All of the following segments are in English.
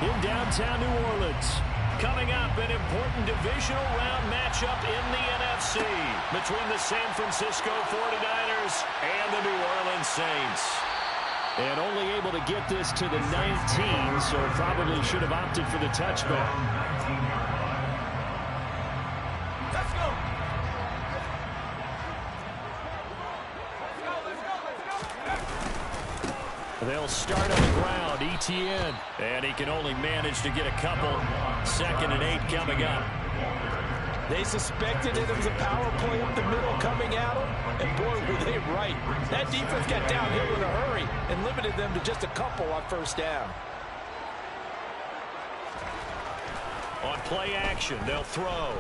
in downtown New Orleans. Coming up, an important divisional round matchup in the NFC between the San Francisco 49ers and the New Orleans Saints. And only able to get this to the 19, so probably should have opted for the touchback. Let's go. They'll start on the ground, Etienne. And he can only manage to get a couple. 2nd and 8 coming up. They suspected it was a power play up the middle coming at them. And boy, were they right. That defense got downhill in a hurry and limited them to just a couple on 1st down. On play action, they'll throw.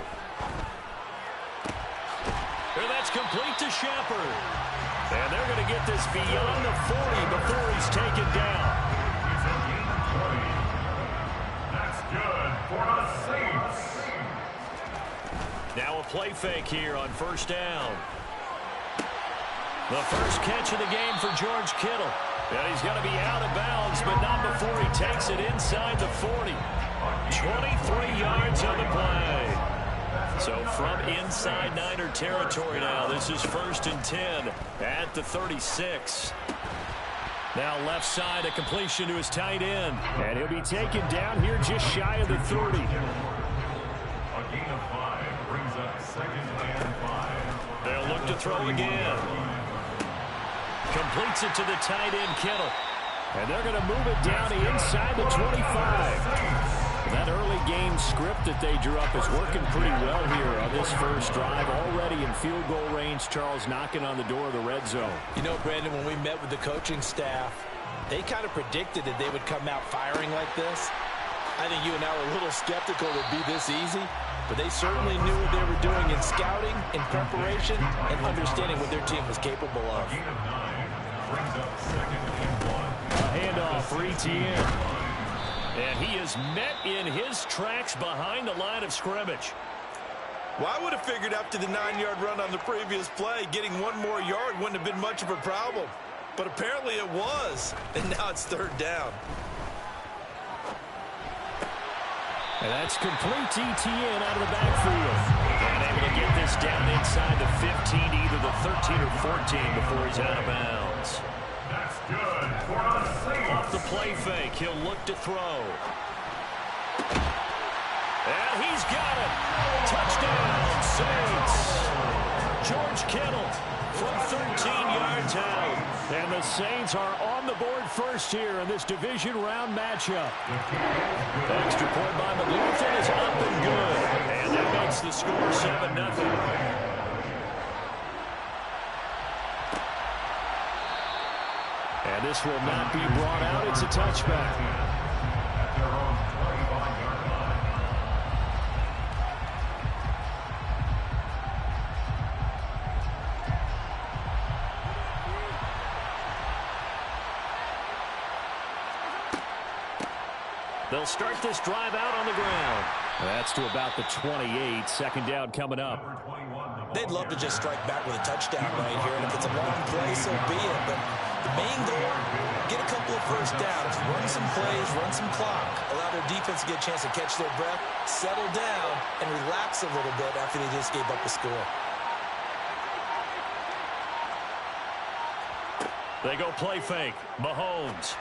And that's complete to Shepard. And they're going to get this beyond the 40 before he's taken down. That's good for the Saints. Now a play fake here on 1st down. The first catch of the game for George Kittle. And he's going to be out of bounds, but not before he takes it inside the 40. 23 yards on the play. So from inside Niner territory now, this is 1st and 10 at the 36. Now left side, a completion to his tight end. And he'll be taken down here just shy of the 30. A gain of 5 brings up 2nd and 5. They'll look to throw again. Completes it to the tight end, Kittle. And they're going to move it down inside the 25. That early game script that they drew up is working pretty well here on this first drive. Already in field goal range, Charles knocking on the door of the red zone. You know, Brandon, when we met with the coaching staff, they kind of predicted that they would come out firing like this. I think you and I were a little skeptical it would be this easy, but they certainly knew what they were doing in scouting, in preparation, and understanding what their team was capable of. A gain of 9 brings up 2nd and 1. A handoff for Etienne. And he is met in his tracks behind the line of scrimmage. Well, I would have figured after the 9-yard run on the previous play, getting 1 more yard wouldn't have been much of a problem. But apparently it was, and now it's 3rd down. And that's complete to Etienne out of the backfield. And able to get this down inside the 15, either the 13 or 14 before he's out of bounds. That's good for the Saints. Off the play fake, he'll look to throw. And he's got it. Touchdown, Saints. George Kittle from 13 yards out. And the Saints are on the board first here in this division round matchup. Extra point by McLaughlin is up and good. And that makes the score 7-0. And this will not be brought out. It's a touchback. At their own 25-yard line. They'll start this drive out on the ground. That's to about the 28. 2nd down coming up. They'd love to just strike back with a touchdown right here, and if it's a long play, so be it. But the main goal, get a couple of 1st downs, run some plays, run some clock, allow their defense to get a chance to catch their breath, settle down, and relax a little bit after they just gave up the score. They go play fake. Mahomes.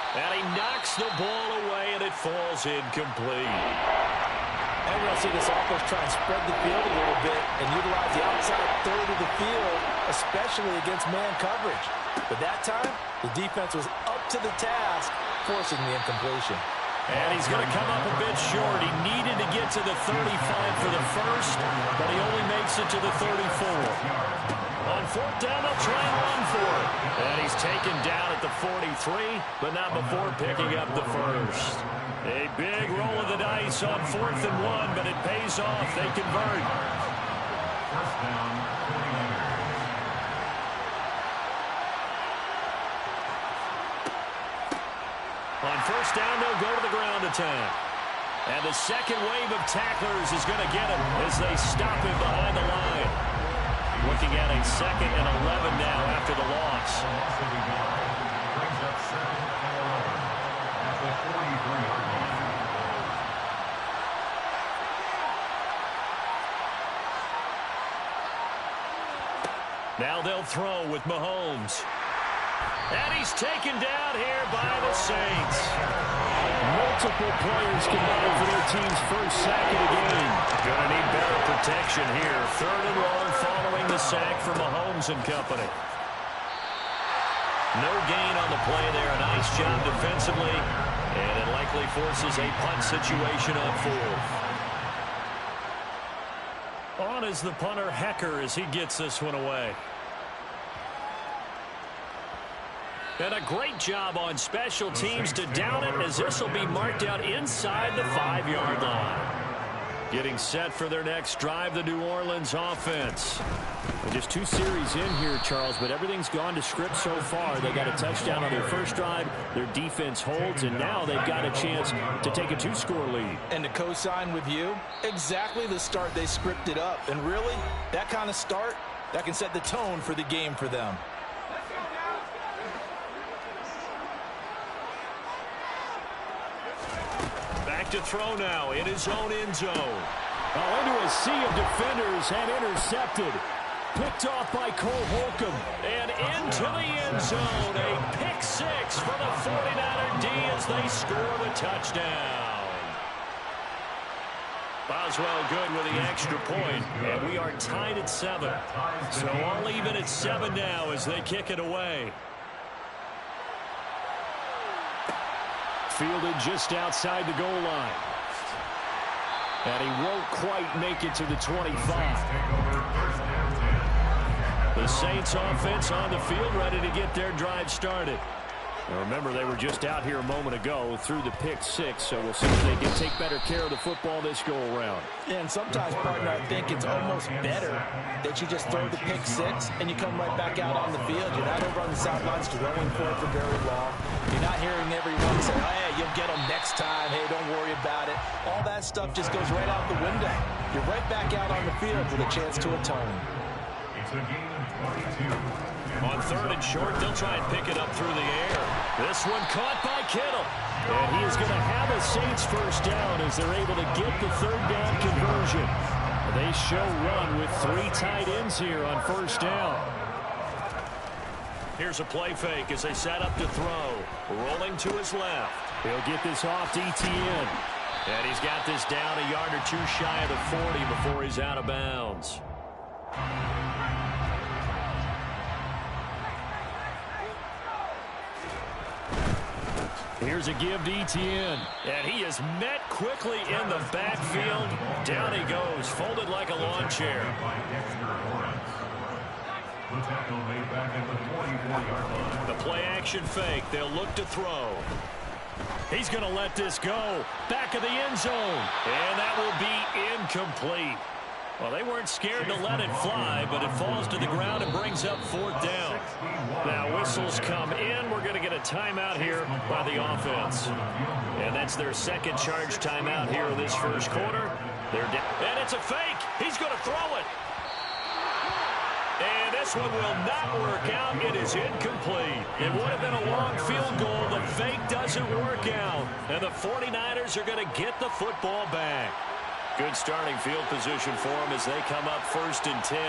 And he knocks the ball away, and it falls incomplete. And we're going to see this offense try and spread the field a little bit and utilize the outside third of the field, especially against man coverage. But that time, the defense was up to the task, forcing the incompletion. And he's going to come up a bit short. He needed to get to the 35 for the first, but he only makes it to the 34. On 4th down, they'll try and run for it. And he's taken down at the 43, but not before picking up the first. A big roll of the dice on 4th and 1, but it pays off. They convert. 1st down, 49ers. On 1st down, they'll go to the ground attack. And the second wave of tacklers is going to get him as they stop him behind the line. Looking at a 2nd and 11 now after the loss. Now they'll throw with Mahomes. And he's taken down here by the Saints. Multiple players combined for their team's first sack of the game. Gonna need better protection here. 3rd and long following the sack for Mahomes and company. No gain on the play there. A nice job defensively. And it likely forces a punt situation on 4th. On is the punter, Hecker, as he gets this one away. And a great job on special teams to down it, as this will be marked out inside the 5-yard line. Getting set for their next drive, the New Orleans offense. Well, just 2 series in here, Charles, but everything's gone to script so far. They got a touchdown on their first drive. Their defense holds, and now they've got a chance to take a 2-score lead. And to co-sign with you, exactly the start they scripted up. And really, that kind of start, that can set the tone for the game for them. Back to throw now in his own end zone. Into a sea of defenders and intercepted. Picked off by Cole Holcomb. And into the end zone. A pick 6 for the 49er D as they score the touchdown. Boswell good with the extra point. And we are tied at 7. So all even at 7 now as they kick it away. Fielded just outside the goal line. And he won't quite make it to the 25. The Saints offense on the field, ready to get their drive started. Now remember, they were just out here a moment ago through the pick 6, so we'll see if they can take better care of the football this go-around. And sometimes, partner, I think it's almost better that you just throw the pick 6 and you come right back out on the field. You're not over on the sidelines throwing for it for very long. You're not hearing everyone say, hey, you'll get them next time. Hey, don't worry about it. All that stuff just goes right out the window. You're right back out on the field with a chance to atone. It's a game of 22. On 3rd and short, they'll try and pick it up through the air. This one caught by Kittle. And he is going to have a Saints first down as they're able to get the 3rd down conversion. They show run with 3 tight ends here on first down. Here's a play fake as they set up to throw. Rolling to his left. He'll get this off to Etienne. And he's got this down a yard or 2 shy of the 40 before he's out of bounds. Here's a give to Etienne. And he is met quickly in the backfield. Down he goes, folded like a lawn chair. The tackle made back at the 44-yard line. The play action fake. They'll look to throw. He's going to let this go. Back of the end zone. And that will be incomplete. Well, they weren't scared to let it fly, but it falls to the ground and brings up 4th down. Now whistles come in. We're going to get a timeout here by the offense. And that's their 2nd charge timeout here in this first quarter. And it's a fake. He's going to throw it. And this one will not work out. It is incomplete. It would have been a long field goal. The fake doesn't work out. And the 49ers are going to get the football back. Good starting field position for them as they come up 1st and 10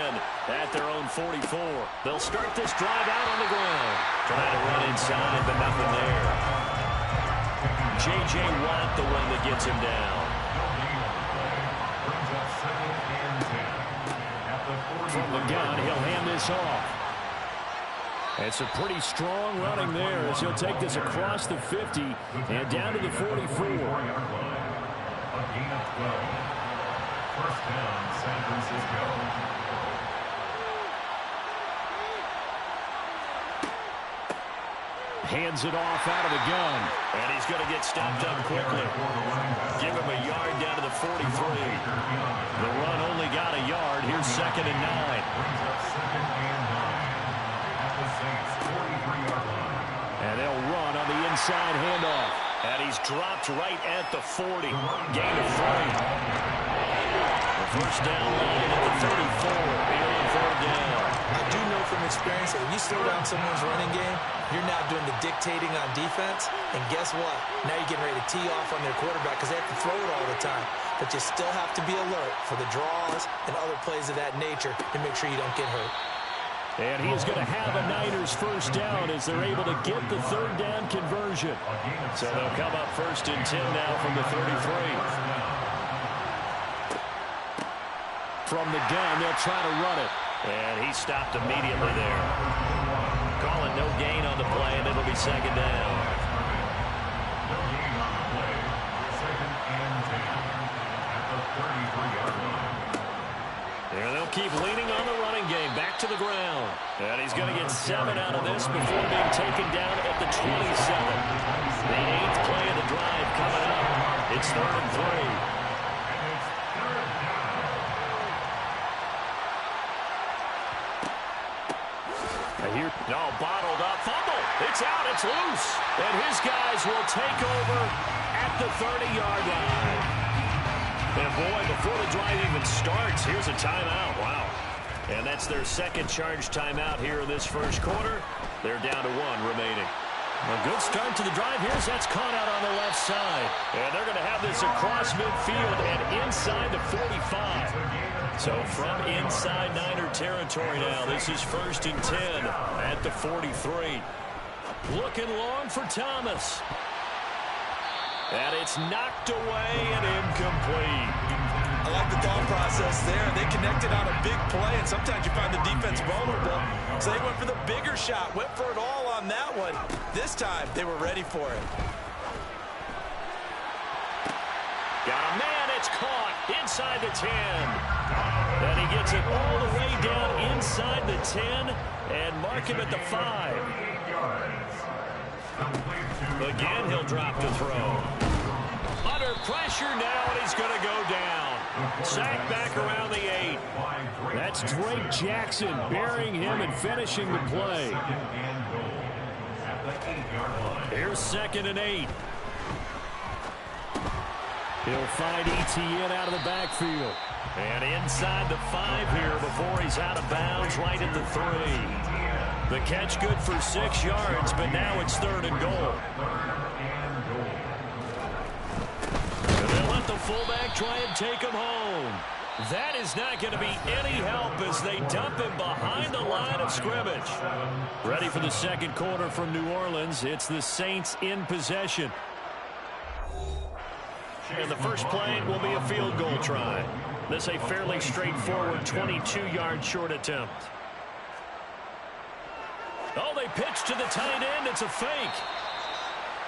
at their own 44. They'll start this drive out on the ground. Trying to run inside, but nothing there. J.J. Watt, the one that gets him down. From the gun, he'll hand this off. It's a pretty strong running there as he'll take this across the 50 and down to the 44. A gain of 12. First down, San Francisco. Hands it off out of the gun. And he's going to get stopped up quickly. Give him a yard down to the 43. The run only got a yard. Here's 2nd and 9. Brings up 2nd and 9 at the Saints' 43-yard line. And they'll run on the inside handoff. And he's dropped right at the 40. Gain of 3. First down line at the 34. Here on 3rd down. I do know from experience that when you slow down someone's running game, you're now doing the dictating on defense. And guess what? Now you're getting ready to tee off on their quarterback because they have to throw it all the time. But you still have to be alert for the draws and other plays of that nature to make sure you don't get hurt. And he is going to have a Niners first down as they're able to get the third down conversion. So they'll come up 1st and 10 now from the 33. From the gun, they'll try to run it. And he stopped immediately there. Calling no gain on the play, and it'll be 2nd down. No gain on the play. 2nd and 10 at the 33-yard line. And they'll keep leaning on the running game. Back to the ground. And he's going to get 7 out of this before being taken down at the 27. The 8th play of the drive coming up. It's 3rd and 3. No, bottled up. Fumble. It's out. It's loose. And his guys will take over at the 30-yard line. And boy, before the drive even starts, here's a timeout. Wow. And that's their second charge timeout here in this first quarter. They're down to 1 remaining. A good start to the drive. Here's that's caught out on the left side. And they're going to have this across midfield and inside the 45. So from inside Niner territory now, this is 1st and 10 at the 43. Looking long for Thomas. And it's knocked away and incomplete. I like the thought process there. They connected on a big play, and sometimes you find the defense vulnerable. So they went for the bigger shot, went for it all on that one. This time, they were ready for it. Got a man, it's caught inside the 10. And he gets it all the way down inside the 10 and mark him at the 5. Again, he'll drop the throw. Under pressure now, and he's going to go down. Sacked back around the 8. That's Drake Jackson burying him and finishing the play. Here's 2nd and 8. He'll find Etienne out of the backfield. And inside the 5 here before he's out of bounds right at the 3. The catch good for 6 yards, but now it's 3rd and goal. And they'll let the fullback try and take him home. That is not going to be any help as they dump him behind the line of scrimmage. Ready for the second quarter from New Orleans. It's the Saints in possession. And the first play will be a field goal try. This a fairly straightforward 22-yard short attempt. Oh, they pitch to the tight end. It's a fake.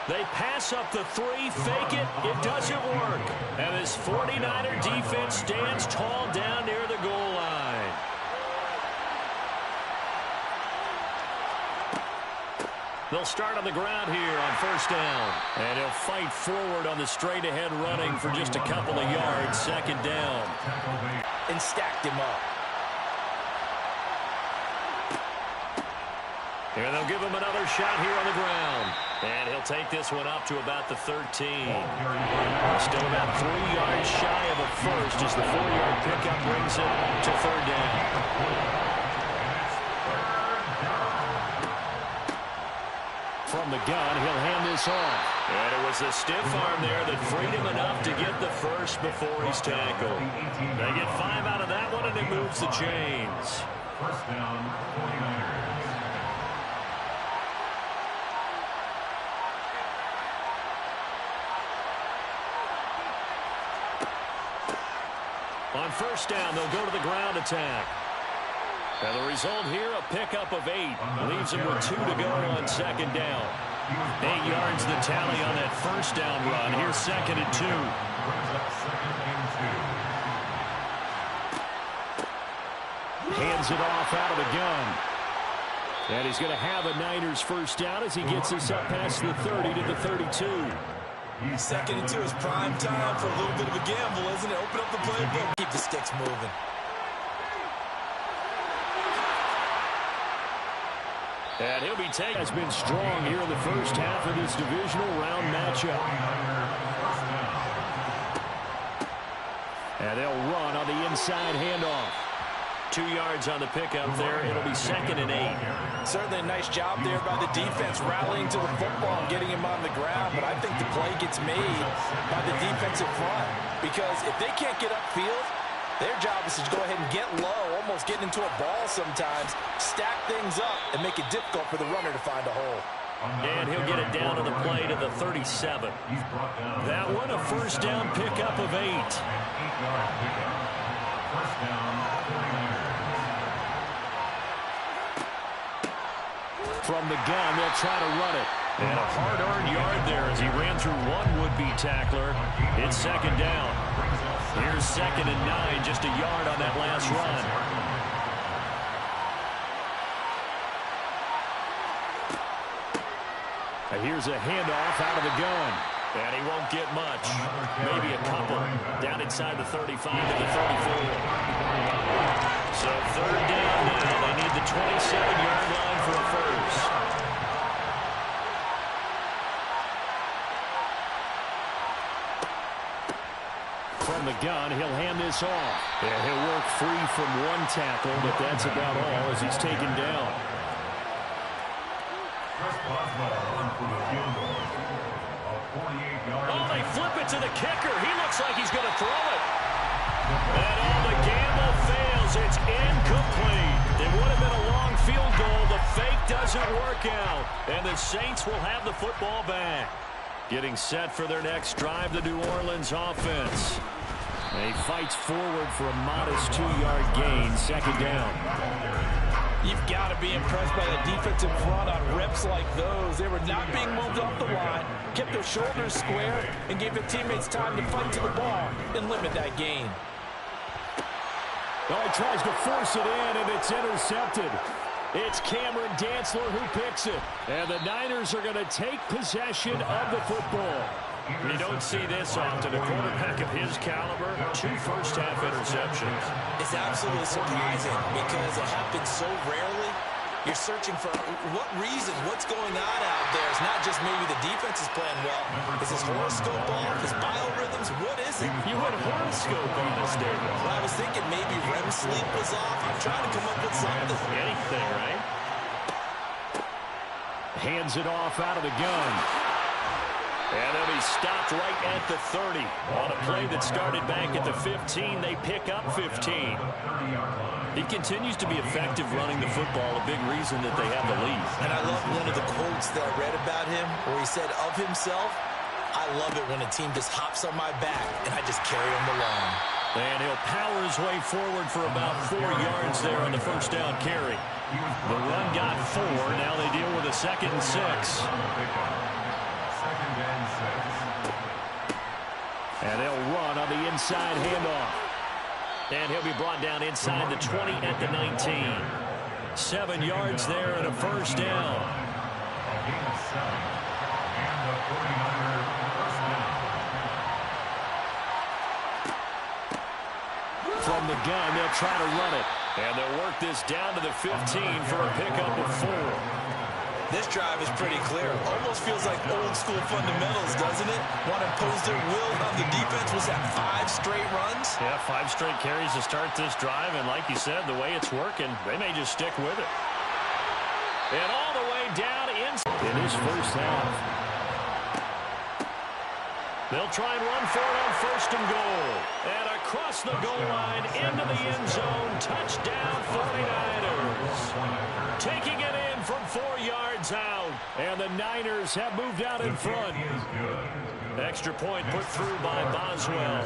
They pass up the 3, fake it. It doesn't work. And this 49er defense stands tall down near the goal line. They'll start on the ground here on 1st down. And he'll fight forward on the straight-ahead running for just a couple of yards. 2nd down. And stacked him up. And they'll give him another shot here on the ground. And he'll take this one up to about the 13. Still about 3 yards shy of a first as the 4-yard pickup brings it to 3rd down. From the gun, he'll hand this off. And it was a stiff arm there that freed him enough to get the first before he's tackled. They get 5 out of that one, and it moves the chains. 1st down, 49ers. On 1st down, they'll go to the ground attack. And the result here, a pickup of 8. Leaves him with 2 to go on 2nd down. 8 yards the tally on that 1st down run. Here's 2nd and 2. Hands it off out of the gun. And he's going to have a Niners first down as he gets this up past the 30 to the 32. 2nd and 2 is prime time for a little bit of a gamble, isn't it? Open up the playbook. Keep the sticks moving. And he'll be taken. Has been strong here in the first half of this divisional round matchup. And they'll run on the inside handoff. 2 yards on the pickup there. It'll be 2nd and 8. Certainly a nice job there by the defense rallying to the football and getting him on the ground. But I think the play gets made by the defensive front. Because if they can't get upfield, Their job is to go ahead and get low, almost getting into a ball sometimes, stack things up, and make it difficult for the runner to find a hole. And he'll get it down to the play to the 37. That one, a first down pickup of 8. First down, 49ers. From the gun, they'll try to run it. And a hard-earned yard there as he ran through one would-be tackler. It's second down. Here's 2nd and 9, just a yard on that last run. Here's a handoff out of the gun. And he won't get much. Maybe a couple. Down inside the 35 to the 34. So 3rd down now. They need the 27-yard line for a first. From the gun, he'll hand this off. And he'll work free from one tackle, but that's about all as he's taken down. Oh, they flip it to the kicker. He looks like he's going to throw it. And all the gamble fails. It's incomplete. It would have been a long field goal. The fake doesn't work out. And the Saints will have the football back. Getting set for their next drive, the New Orleans offense. He fights forward for a modest 2-yard gain. 2nd down. You've got to be impressed by the defensive front on reps like those. They were not being moved off the line, kept their shoulders square, and gave their teammates time to fight to the ball and limit that gain. Oh, he tries to force it in, and it's intercepted. It's Cameron Dantzler who picks it. And the Niners are going to take possession of the football. You don't see this often. A quarterback of his caliber, 2 first-half interceptions. It's absolutely surprising because it happens so rarely. You're searching for what reason, what's going on out there. It's not just maybe the defense is playing well. Is his horoscope off? His biorhythms? What is it? You had a horoscope on us, David. Well, I was thinking maybe REM sleep was off. I'm trying to come up with something. Anything, right? Hands it off out of the gun. And then he stopped right at the 30. On a play that started back at the 15, they pick up 15. He continues to be effective running the football, a big reason that they have the lead. And I love one of the quotes that I read about him where he said of himself, I love it when a team just hops on my back and I just carry them along. And he'll power his way forward for about 4 yards there on the first down carry. The run got 4. Now they deal with a 2nd and 6. And they'll run on the inside handoff. And he'll be brought down inside the 20 at the 19. 7 yards there and a first down. From the gun, they'll try to run it. And they'll work this down to the 15 for a pickup of 4. This drive is pretty clear. Almost feels like old school fundamentals, doesn't it? Want to impose their will on the defense. Was that 5 straight runs? Yeah, 5 straight carries to start this drive. And like you said, the way it's working, they may just stick with it. And all the way down in his first half. They'll try and run for it on 1st and goal. And across the goal line into the end zone. Touchdown 49ers. Taking it in from 4 yards out. And the Niners have moved out in front. Extra point put through by Boswell.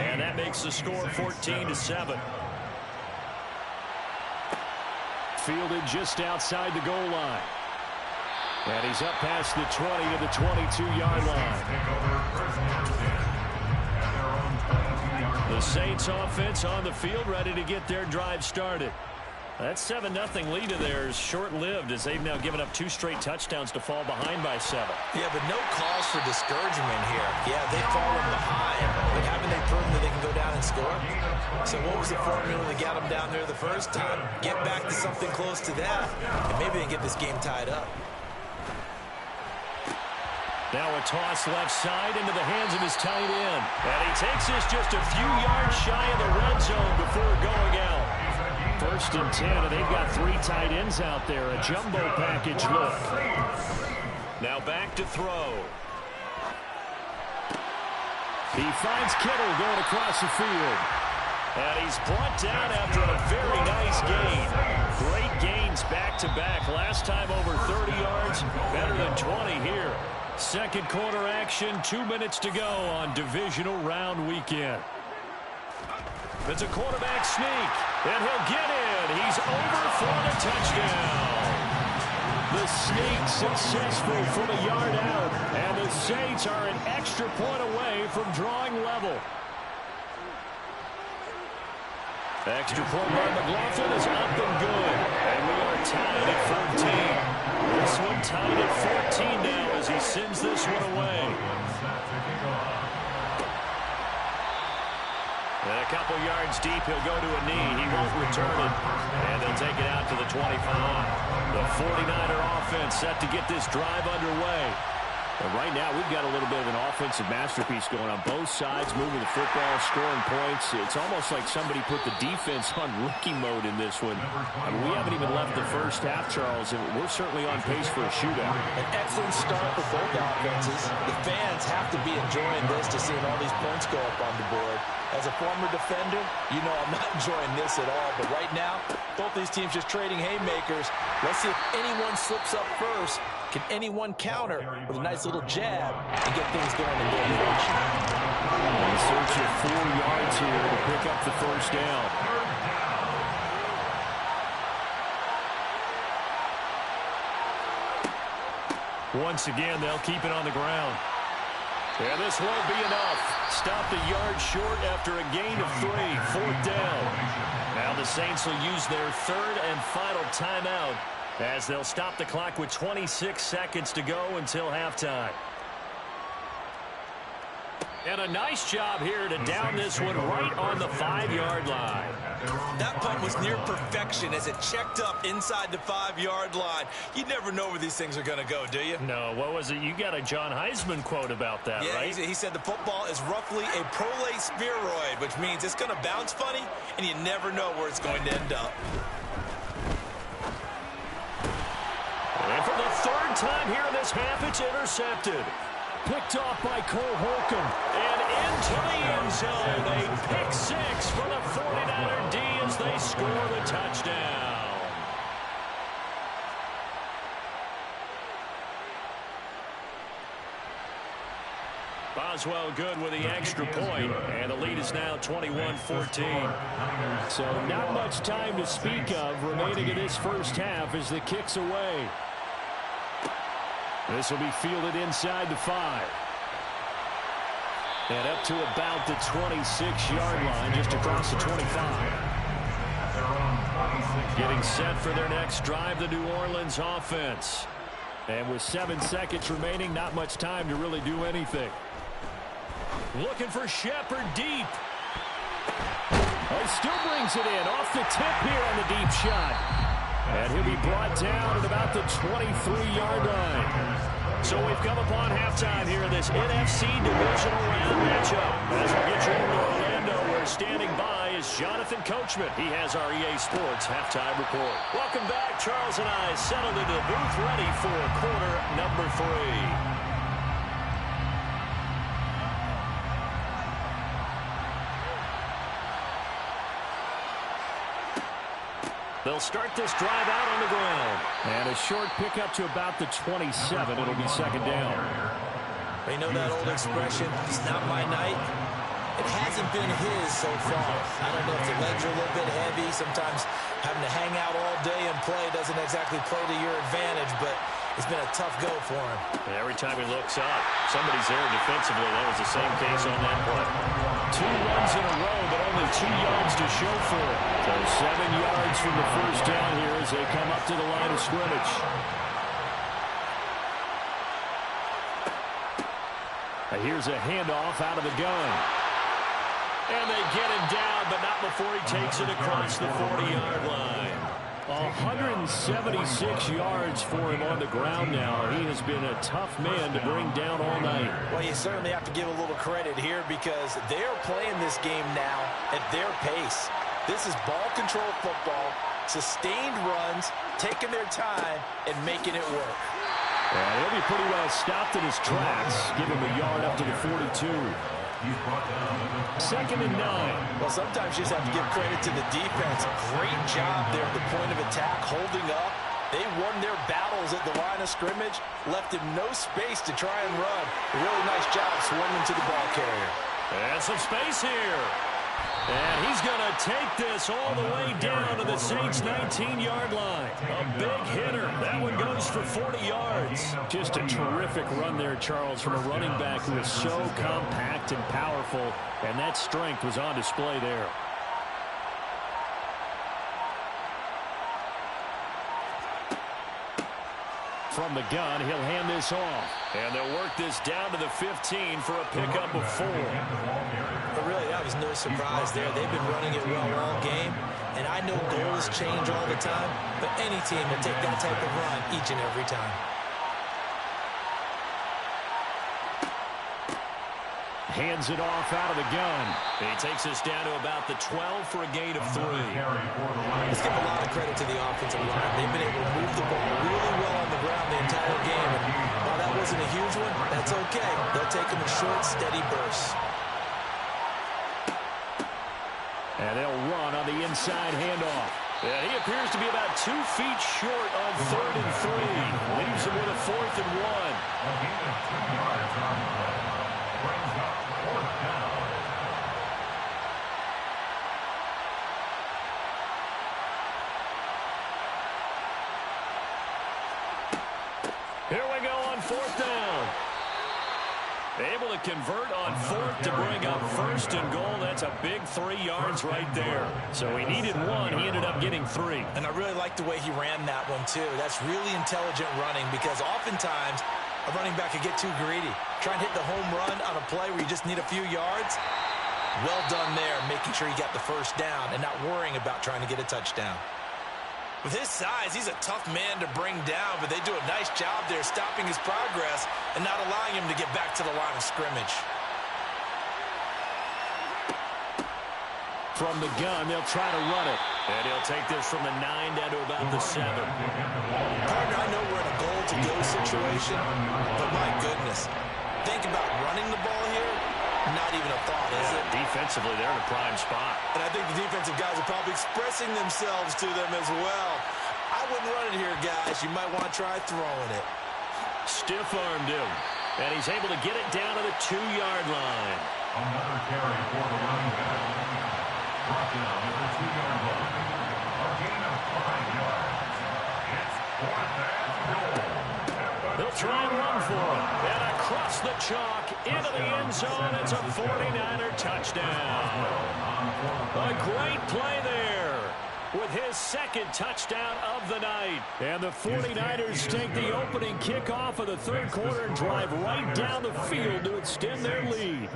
And that makes the score 14-7. Fielded just outside the goal line. And he's up past the 20 to the 22-yard line. The Saints offense on the field ready to get their drive started. That 7-0 lead of theirs short-lived as they've now given up 2 straight touchdowns to fall behind by 7. Yeah, but no cause for discouragement here. Yeah, they've fallen behind, but haven't they proven that they can go down and score? So what was the formula that got them down there the first time? Get back to something close to that, and maybe they can get this game tied up. Now a toss left side into the hands of his tight end. And he takes this just a few yards shy of the red zone before going out. 1st and 10, and they've got 3 tight ends out there. A jumbo package look. Now back to throw. He finds Kittle going across the field. And he's brought down after a very nice gain. Great gains back-to-back. Last time over 30 yards, better than 20 here. Second quarter action, 2 minutes to go on divisional round weekend. It's a quarterback sneak, and he'll get in. He's over for the touchdown. The sneak successful from a yard out, and the Saints are an extra point away from drawing level. Extra point by McLaughlin is up and good, and we are tied at 14. This one tied at 14 now as he sends this one away. And a couple yards deep, he'll go to a knee. He won't return it, and they'll take it out to the 25. The 49er offense set to get this drive underway. And right now, we've got a little bit of an offensive masterpiece going on both sides, moving the football, scoring points. It's almost like somebody put the defense on rookie mode in this one. I mean, we haven't even left the first half, Charles, and we're certainly on pace for a shootout. An excellent start for both offenses. The fans have to be enjoying this to seeing all these points go up on the board. As a former defender, you know I'm not enjoying this at all. But right now, both these teams just trading haymakers. Let's see if anyone slips up first. Can anyone counter with a nice little jab and get things going in their direction? In search of 4 yards here to pick up the first down. Once again, they'll keep it on the ground. And this won't be enough. Stopped a yard short after a gain of 3. 4th down. Now the Saints will use their third and final timeout as they'll stop the clock with 26 seconds to go until halftime. And a nice job here to down this one right on the 5-yard line. That punt was near perfection as it checked up inside the 5-yard line. You never know where these things are going to go, do you? No, what was it? You got a John Heisman quote about that, right? Yeah, he said the football is roughly a prolate spheroid, which means it's going to bounce funny, and you never know where it's going to end up. And for the third time here in this half, it's intercepted. Picked off by Cole Holcomb. And into the end zone. A pick 6 for the 49er D as they score the touchdown. Boswell good with the extra point, and the lead is now 21-14. So not much time to speak of remaining in this first half as the kick's away. This will be fielded inside the 5. And up to about the 26-yard line, just across the 25. Getting set for their next drive, the New Orleans offense. And with 7 seconds remaining, not much time to really do anything. Looking for Shepard deep. Oh, he still brings it in off the tip here on the deep shot. And he'll be brought down at about the 23-yard line. So we've come upon halftime here in this NFC Divisional Round matchup. As we get you into Orlando, where standing by is Jonathan Coachman. He has our EA Sports halftime report. Welcome back. Charles and I settled into the booth ready for quarter number 3. They'll start this drive out on the ground. And a short pickup to about the 27. It'll be second down. You know that old expression, it's not my night? It hasn't been his so far. I don't know if the legs are a little bit heavy. Sometimes having to hang out all day and play doesn't exactly play to your advantage, but it's been a tough go for him. And every time he looks up, somebody's there defensively. That was the same case on that play. 2 runs in a row, but only 2 yards to show for it. So 7 yards from the first down here as they come up to the line of scrimmage. And here's a handoff out of the gun. And they get him down, but not before he takes it across the 40-yard line. 176 yards for him on the ground now. He has been a tough man to bring down all night. Well, you certainly have to give a little credit here because they're playing this game now at their pace. This is ball control football, sustained runs, taking their time, and making it work. He'll be pretty well stopped in his tracks. Give him a yard up to the 42. He's brought down at the 2nd and 9. Well, sometimes you just have to give credit to the defense. Great job there at the point of attack, holding up. They won their battles at the line of scrimmage, left him no space to try and run. A really nice job swarming to the ball carrier. And some space here. And he's going to take this all the way down to the Saints' 19-yard line. A big hitter. That one goes for 40 yards. Just a terrific run there, Charles, from a running back who is so compact and powerful, and that strength was on display there. From the gun, he'll hand this off. And they'll work this down to the 15 for a pickup of 4. But really, that was no surprise there. They've been running it well all game. And I know goals change all the time, but any team will take that type of run each and every time. Hands it off out of the gun. He takes us down to about the 12 for a gain of 3. Let's give a lot of credit to the offensive line. They've been able to move the ball really well on the ground the entire game. And while that wasn't a huge one, that's okay. They'll take them in short, steady bursts. And they'll run on the inside handoff. And he appears to be about 2 feet short on 3rd and 3. Leaves him with a 4th and 1. A gain of 2 yards on the play. Brings up 4th down. Here we go on 4th down. Able to convert on 4th to bring up 1st and goal. That's a big 3 yards right there. So he needed 1. He ended up getting 3. And I really like the way he ran that one, too. That's really intelligent running because oftentimes a running back could get too greedy. Try and hit the home run on a play where you just need a few yards. Well done there, making sure he got the 1st down and not worrying about trying to get a touchdown. With his size, he's a tough man to bring down, but they do a nice job there stopping his progress and not allowing him to get back to the line of scrimmage. From the gun, they'll try to run it. And he'll take this from the 9 down to about the 7. Partner, I know we're in a goal-to-go situation, but my goodness, think about running the ball here. Not even a thought, is it? Defensively, they're in a prime spot. And I think the defensive guys are probably expressing themselves to them as well. I wouldn't run it here, guys. You might want to try throwing it. Stiff-armed him. And he's able to get it down to the 2-yard line. Another carry for the running back. Brought down at the 2-yard line. A gain of 5 yards. It's 4th and goal. They'll try and run for him. And across the chalk into the end zone. It's a 49er touchdown. A great play there with his 2nd touchdown of the night. And the 49ers take the opening kickoff of the 3rd quarter and drive right down the field to extend their lead.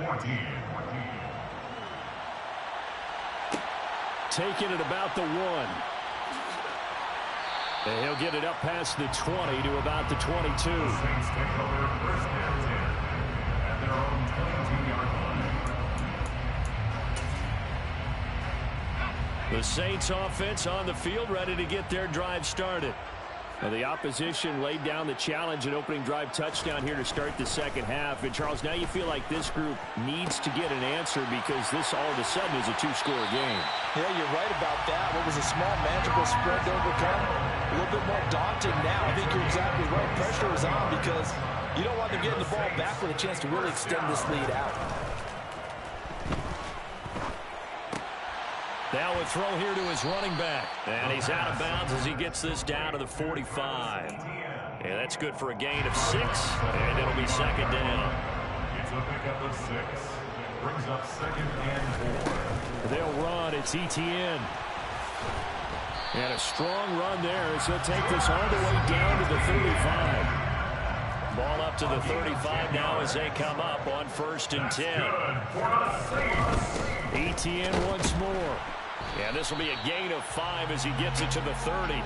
Taking it about the 1. And he'll get it up past the 20 to about the 22. Saints take over 1st and 10 at their own 22-yard line. The Saints offense on the field, ready to get their drive started. Now the opposition laid down the challenge and opening drive touchdown here to start the 2nd half. And Charles, now you feel like this group needs to get an answer because this all of a sudden is a 2-score game. Yeah, you're right about that. What was a small magical spread to overcome? A little bit more daunting now. I think you're exactly right. Pressure is on because you don't want them getting the ball back with a chance to really extend this lead out. Now a throw here to his running back. And he's out of bounds as he gets this down to the 45. And that's good for a gain of 6. And it'll be 2nd down. It's a pickup of 6. Brings up 2nd and 4. They'll run. It's ETN. And a strong run there as he'll take this all the way down to the 35. Ball up to the 35 now as they come up on 1st and 10. ETN once more. And this will be a gain of 5 as he gets it to the 30.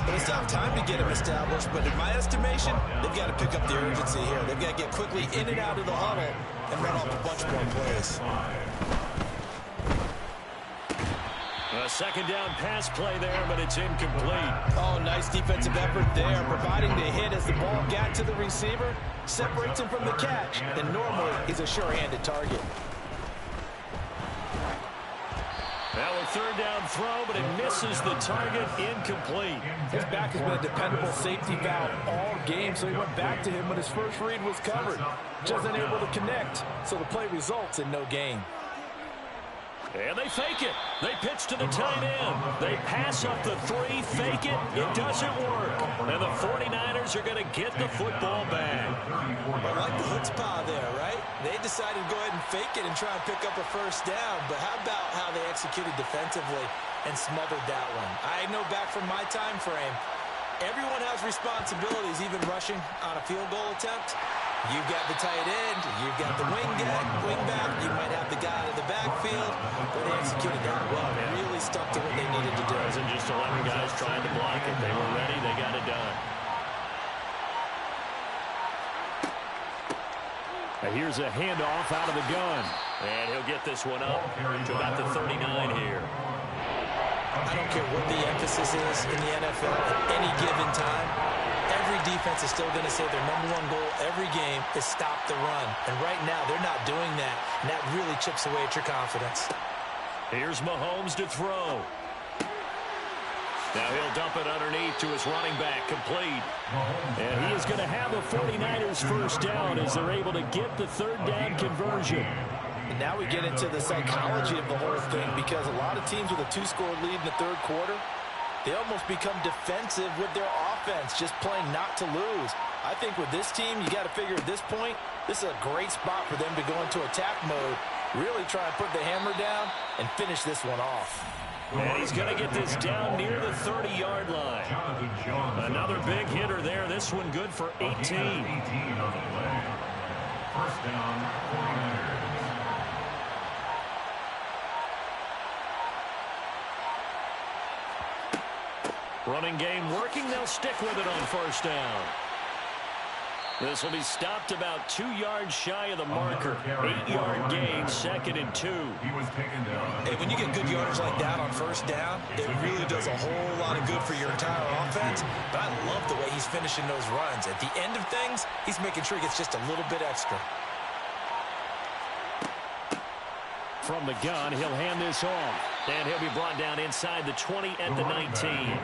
But it's not time to get him established, but in my estimation, they've got to pick up the urgency here. They've got to get quickly in and out of the huddle and run off a bunch more plays. A second down pass play there, but it's incomplete. Oh, nice defensive effort there, providing the hit as the ball got to the receiver, separates him from the catch, and normally he's a sure-handed target. Now a third down throw, but it misses the target, incomplete. His back has been a dependable safety valve all game, so he went back to him when his first read was covered. Just unable to connect, so the play results in no gain. And they fake it. They pitch to the tight end. They pass up the 3, fake it. It doesn't work. And the 49ers are going to get the football back. I like the chutzpah there, right? They decided to go ahead and fake it and try and pick up a first down. But how about how they executed defensively and smothered that one? I know back from my time frame, everyone has responsibilities, even rushing on a field goal attempt. You've got the tight end, you've got the wing back, you might have the guy in the backfield, but they executed that well. They really stuck to what they needed to do. It wasn't just 11 guys trying to block it. They were ready, they got it done. Now here's a handoff out of the gun. And he'll get this one up to about the 39 here. I don't care what the emphasis is in the NFL at any given time. Every defense is still going to say their number one goal every game is stop the run. And right now, they're not doing that. And that really chips away at your confidence. Here's Mahomes to throw. Now he'll dump it underneath to his running back, complete. And he is going to have a 49ers first down as they're able to get the third down conversion. And now we get into the psychology of the whole thing, because a lot of teams with a 2-score lead in the third quarter, they almost become defensive with their offense, just playing not to lose. I think with this team, you got to figure at this point, this is a great spot for them to go into attack mode, really try and put the hammer down and finish this one off. And he's going to get this down near the 30-yard line. Another big hitter there. This one good for 18. First down, 49ers. Running game working. They'll stick with it on first down. This will be stopped about 2 yards shy of the marker. 8-yard gain, 2nd and 2. He was taken down. Hey, when you get good yardage like that on first down, it really does a whole lot of good for your entire offense. But I love the way he's finishing those runs. At the end of things, he's making sure he gets just a little bit extra. From the gun, he'll hand this off. And he'll be brought down inside the 20 at the 19.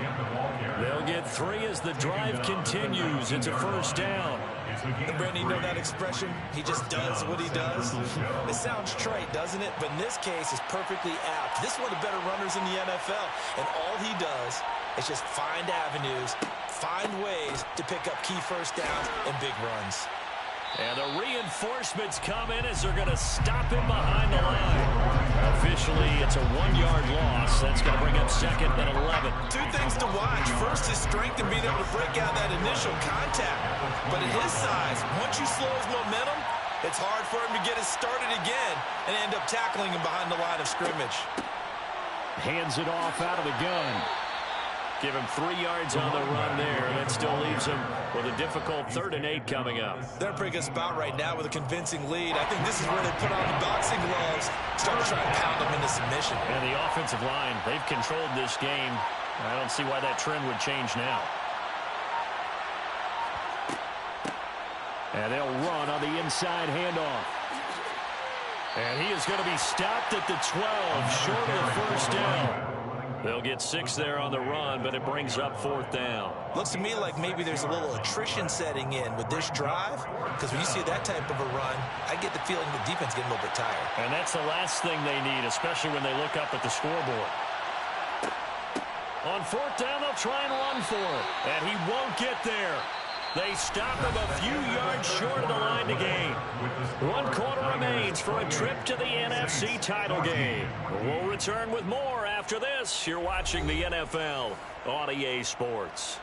They'll get 3 as the drive continues. It's a first down. And Brandon, you know that expression? He just does what he does. It sounds trite, doesn't it? But in this case, it's perfectly apt. This is one of the better runners in the NFL. And all he does is just find avenues, find ways to pick up key first downs and big runs. And the reinforcements come in as they're going to stop him behind the line. Officially, it's a 1-yard loss. That's going to bring up 2nd and 11. 2 things to watch. First, his strength in being able to break out that initial contact. But at his size, once you slow his momentum, it's hard for him to get it started again and end up tackling him behind the line of scrimmage. Hands it off out of the gun. Give him 3 yards on the run there. That still leaves him with a difficult 3rd and 8 coming up. They're a pretty good spot right now with a convincing lead. I think this is where they put on the boxing gloves, start to try and pound them into submission. And the offensive line, they've controlled this game. I don't see why that trend would change now. And they'll run on the inside handoff. And he is going to be stopped at the 12, short of the first down. They'll get 6 there on the run, but it brings up 4th down. Looks to me like maybe there's a little attrition setting in with this drive, because when you see that type of a run, I get the feeling the defense getting a little bit tired. And that's the last thing they need, especially when they look up at the scoreboard. On 4th down, they'll try and run for it, and he won't get there. They stop him a few yards short of the line to gain. 1 quarter remains for a trip to the NFC title game. We'll return with more after this. You're watching the NFL on EA Sports.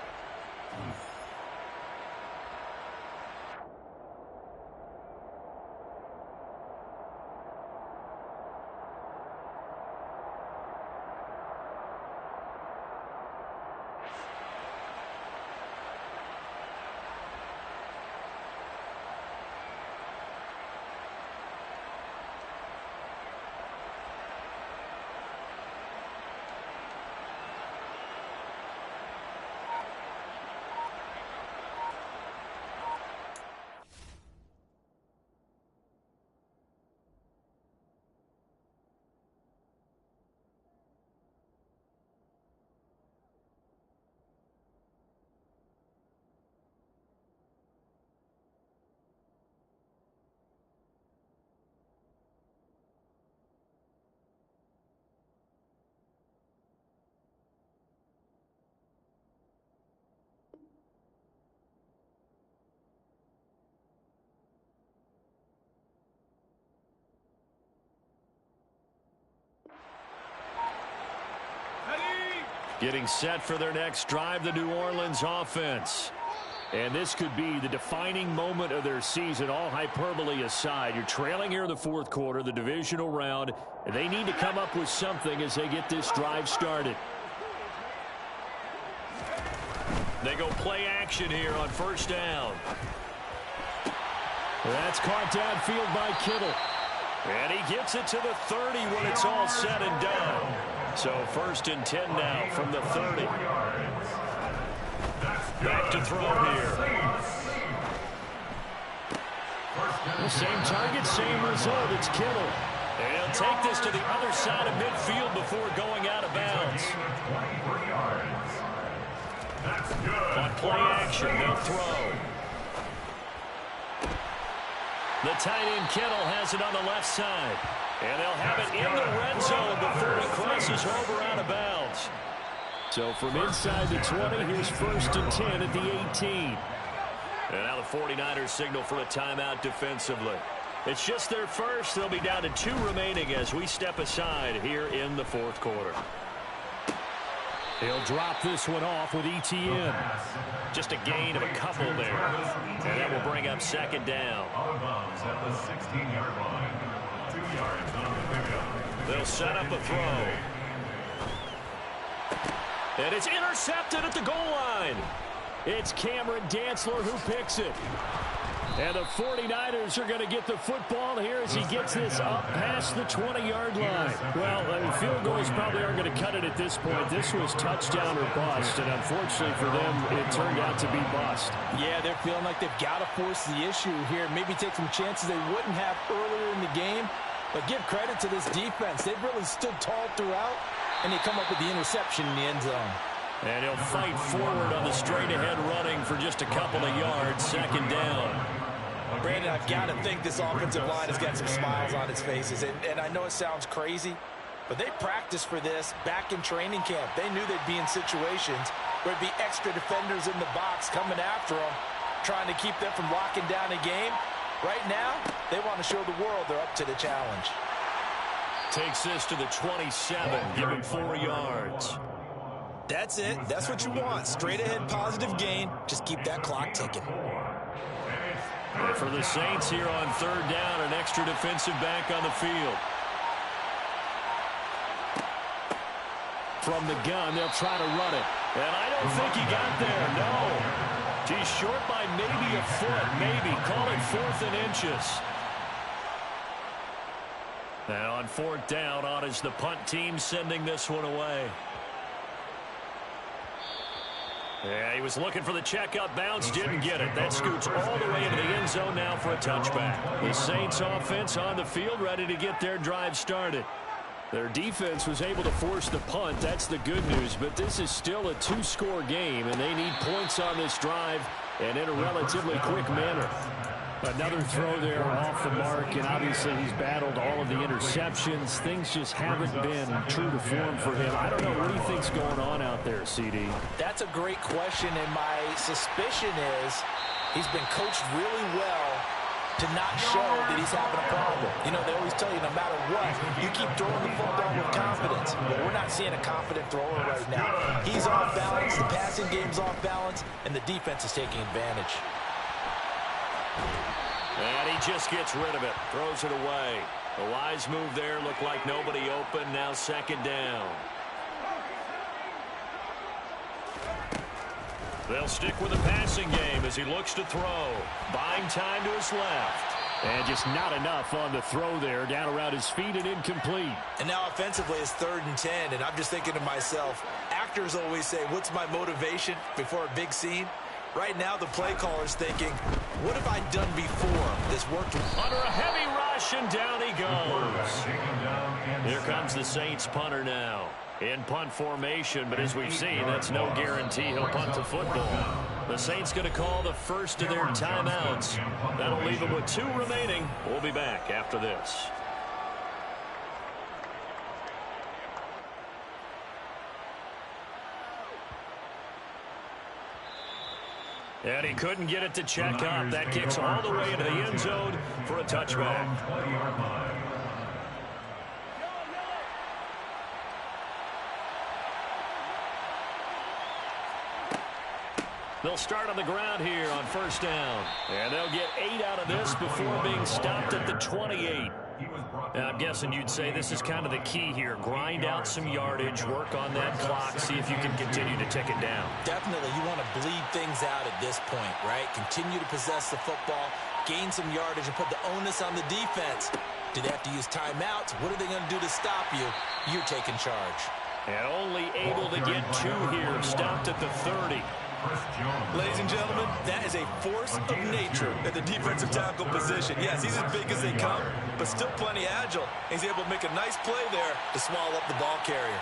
Getting set for their next drive, the New Orleans offense. And this could be the defining moment of their season, all hyperbole aside. You're trailing here in the fourth quarter, the divisional round, and they need to come up with something as they get this drive started. They go play action here on first down. That's caught downfield by Kittle. And he gets it to the 30 when it's all said and done. So first and 10 now from the 30. Back to throw here. The same target, same result. It's Kittle. And he'll take this to the other side of midfield before going out of bounds. On play action, they'll throw. The tight end Kittle has it on the left side. And they'll have it in the red zone before he crosses over out of bounds. So from inside the 20, here's first and 10 at the 18. And now the 49ers signal for a timeout defensively. It's just their first. They'll be down to 2 remaining as we step aside here in the fourth quarter. He'll drop this one off with ETN. Just a gain of a couple there. And that will bring up second down. At the 16-yard line. 2 yards on the pickup. They'll set up a throw. And it's intercepted at the goal line. It's Cameron Dantzler who picks it. And the 49ers are going to get the football here as he gets this up past the 20-yard line. Well, field goals probably aren't going to cut it at this point. This was touchdown or bust, and unfortunately for them, it turned out to be bust. Yeah, they're feeling like they've got to force the issue here. Maybe take some chances they wouldn't have earlier in the game. But give credit to this defense. They've really stood tall throughout, and they come up with the interception in the end zone. And he'll fight forward on the straight-ahead running for just a couple of yards, second down. Brandon, I've got to think this offensive line has got some smiles on its faces. And I know it sounds crazy, but they practiced for this back in training camp. They knew they'd be in situations where there'd be extra defenders in the box coming after them, trying to keep them from locking down a game. Right now, they want to show the world they're up to the challenge. Takes this to the 27, give him 4 yards. That's it. That's what you want. Straight ahead positive gain. Just keep that clock ticking. And for the Saints here on third down, an extra defensive back on the field. From the gun, they'll try to run it. And I don't think he got there, no. He's short by maybe a foot, maybe. Call it 4th and inches. Now on 4th down, on is the punt team sending this one away. Yeah, he was looking for the checkup bounce, didn't get it. That scoots all the way into the end zone now for a touchback. The Saints offense on the field, ready to get their drive started. Their defense was able to force the punt. That's the good news, but this is still a 2-score game, and they need points on this drive and in a relatively quick manner. Another throw there off the mark, and obviously he's battled all of the interceptions. Things just haven't been true to form for him. I don't know, what do you think's going on out there, CD? That's a great question, and my suspicion is he's been coached really well to not show that he's having a problem. You know, they always tell you no matter what, you keep throwing the football with confidence. But we're not seeing a confident thrower right now. He's off balance, the passing game's off balance, and the defense is taking advantage. And he just gets rid of it, throws it away. A wise move there, looked like nobody open, now second down. They'll stick with the passing game as he looks to throw. Buying time to his left. And just not enough on the throw there, down around his feet and incomplete. And now offensively it's 3rd and 10, and I'm just thinking to myself, actors always say, what's my motivation before a big scene? Right now the play caller's thinking, what have I done before this worked? Under a heavy rush, and down he goes. Here comes the Saints punter now. In punt formation, but as we've seen, that's no guarantee he'll punt the football. The Saints going to call the first of their timeouts. That'll leave them with 2 remaining. We'll be back after this. And he couldn't get it to check up. That kicks all the way into the end zone for a touchback. They'll start on the ground here on first down. And they'll get 8 out of this before being stopped at the 28. Now, I'm guessing you'd say this is kind of the key here. Grind out some yardage, work on that clock, see if you can continue to tick it down. Definitely, you want to bleed things out at this point, right? Continue to possess the football, gain some yardage, and put the onus on the defense. Do they have to use timeouts? What are they going to do to stop you? You're taking charge. And only able to get 2 here, stopped at the 30. Ladies and gentlemen, that is a force of nature at the defensive tackle position. Yes, he's as big as they come, but still plenty agile. He's able to make a nice play there to swallow up the ball carrier.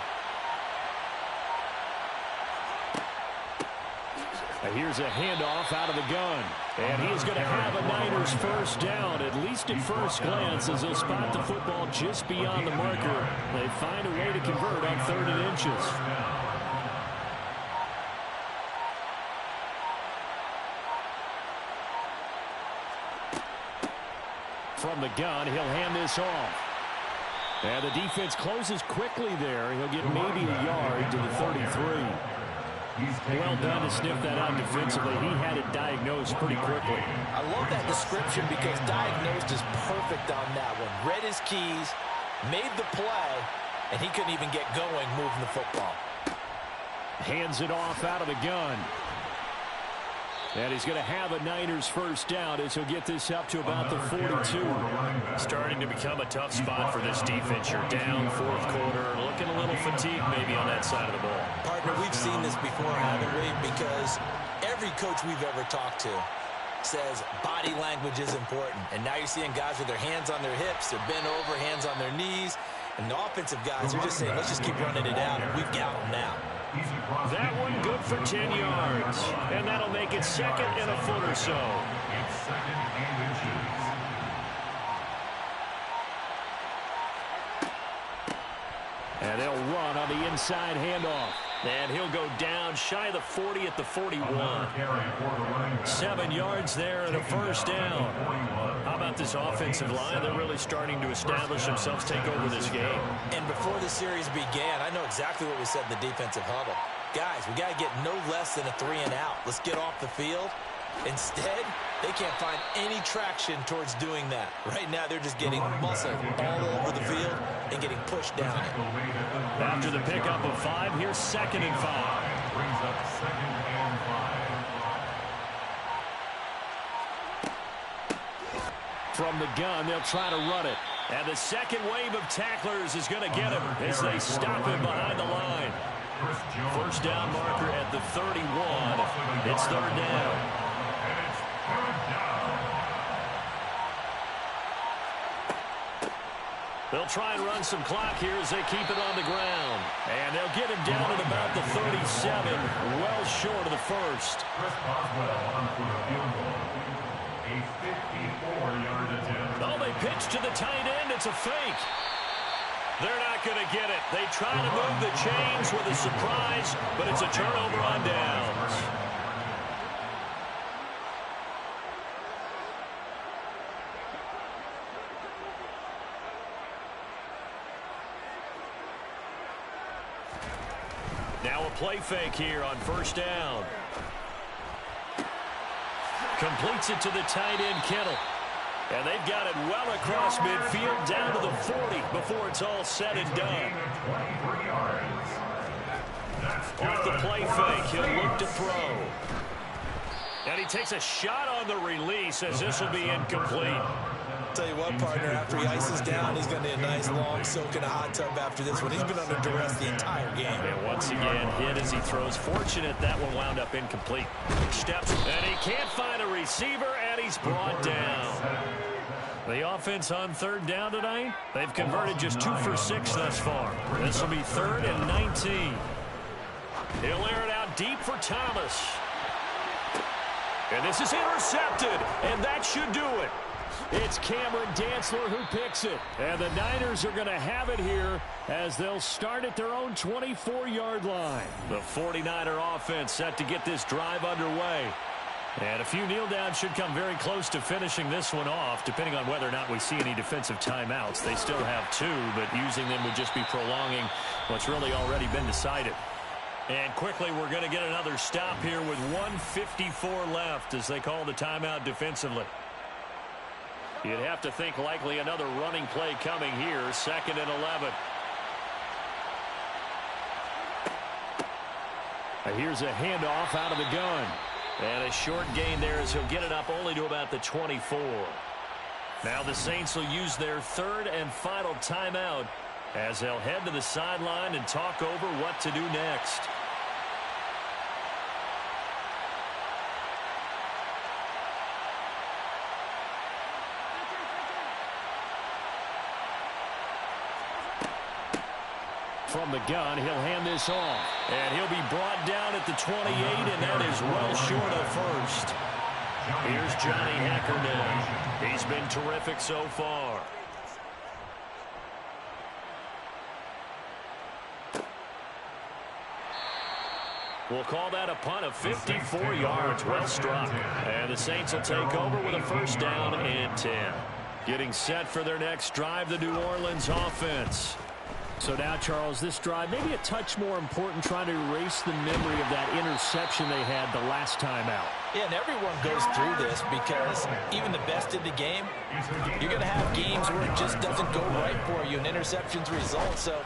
Here's a handoff out of the gun. And he is going to have a Niners first down, at least at first glance, as they'll spot the football just beyond the marker. They find a way to convert on 3rd and inches. From the gun, he'll hand this off. And the defense closes quickly there. He'll get maybe a yard to the 33. Well done to sniff that out defensively. He had it diagnosed pretty quickly. I love that description because diagnosed is perfect on that one. Read his keys, made the play, and he couldn't even get going moving the football. Hands it off out of the gun. And he's going to have a Niners first down as he'll get this up to about the 42. Starting to become a tough spot for this defense. You're down 4th quarter, looking a little fatigued maybe on that side of the ball. Partner, we've seen this before, haven't we? Because every coach we've ever talked to says body language is important. And now you're seeing guys with their hands on their hips, they're bent over, hands on their knees. And the offensive guys are just saying, let's just keep running it out, and we've got them now. That one good for 10 yards. And that'll make it 2nd and a foot or so. It's 2nd and inches. And they'll run on the inside handoff. And he'll go down shy of the 40 at the 41. 7 yards there and a first down. How about this offensive line? They're really starting to establish themselves, take over this game. And before the series began, I know exactly what we said in the defensive huddle. Guys, we got to get no less than a 3 and out. Let's get off the field. Instead, they can't find any traction towards doing that. Right now, they're just getting muscled all over the field and getting pushed down it. After the pickup of 5, here's 2nd and 5. Brings up 2nd and 5. From the gun, they'll try to run it. And the second wave of tacklers is going to get him as they stop him behind the line. First down marker at the 31. It's 3rd down. They'll try and run some clock here as they keep it on the ground. And they'll get him down at about the 37, well short of the first. Chris Boswell on for the field goal. A 54-yard attempt. Oh, they pitch to the tight end. It's a fake. They're not going to get it. They try to move the chains with a surprise, but it's a turnover on downs. Now a play fake here on first down. Completes it to the tight end, Kittle. And they've got it well across midfield down to the 40 before it's all said and done. Off the play fake, he'll look to throw. And he takes a shot on the release as this will be incomplete. Tell you what, partner, after he ices down, he's going to need a nice long soak in a hot tub after this one. He's been under duress the entire game. And once again, hit as he throws. Fortunate that one wound up incomplete. Steps, and he can't find a receiver, and he's brought down. The offense on 3rd down tonight, they've converted just 2 for 6 thus far. This will be 3rd and 19. He'll air it out deep for Thomas. And this is intercepted, and that should do it. It's Cameron Dantzler who picks it. And the Niners are going to have it here as they'll start at their own 24-yard line. The 49er offense set to get this drive underway. And a few kneel downs should come very close to finishing this one off, depending on whether or not we see any defensive timeouts. They still have 2, but using them would just be prolonging what's really already been decided. And quickly, we're going to get another stop here with 1:54 left as they call the timeout defensively. You'd have to think likely another running play coming here, 2nd and 11. Here's a handoff out of the gun. And a short gain there as he'll get it up only to about the 24. Now the Saints will use their 3rd and final timeout as they'll head to the sideline and talk over what to do next. From the gun, he'll hand this off. And he'll be brought down at the 28, and that is well short of first. Here's Johnny Hekker now. He's been terrific so far. We'll call that a punt of 54 yards. Well struck. And the Saints will take over with a 1st down and 10. Getting set for their next drive, the New Orleans offense. So now, Charles, this drive maybe a touch more important, trying to erase the memory of that interception they had the last time out. Yeah, and everyone goes through this because even the best in the game, you're going to have games where it just doesn't go right for you, and interceptions result. So,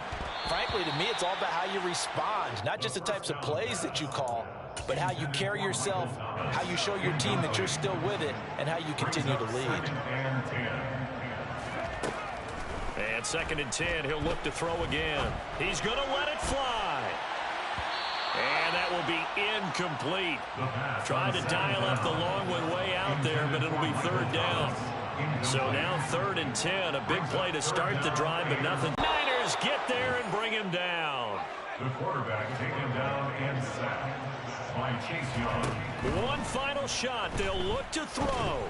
frankly, to me, it's all about how you respond, not just the types of plays that you call, but how you carry yourself, how you show your team that you're still with it, and how you continue to lead. And 2nd and 10, he'll look to throw again. He's going to let it fly. And that will be incomplete. Tried to dial up the long one way out there, but it'll be 3rd down. So now 3rd and 10, a big play to start the drive, but nothing. Niners get there and bring him down. The quarterback taken down and sacked by Chase Young. One final shot. They'll look to throw.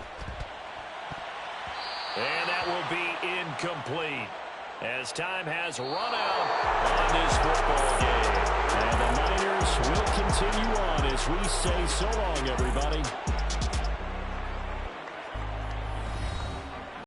And that will be incomplete as time has run out on this football game. And the Niners will continue on as we say so long, everybody.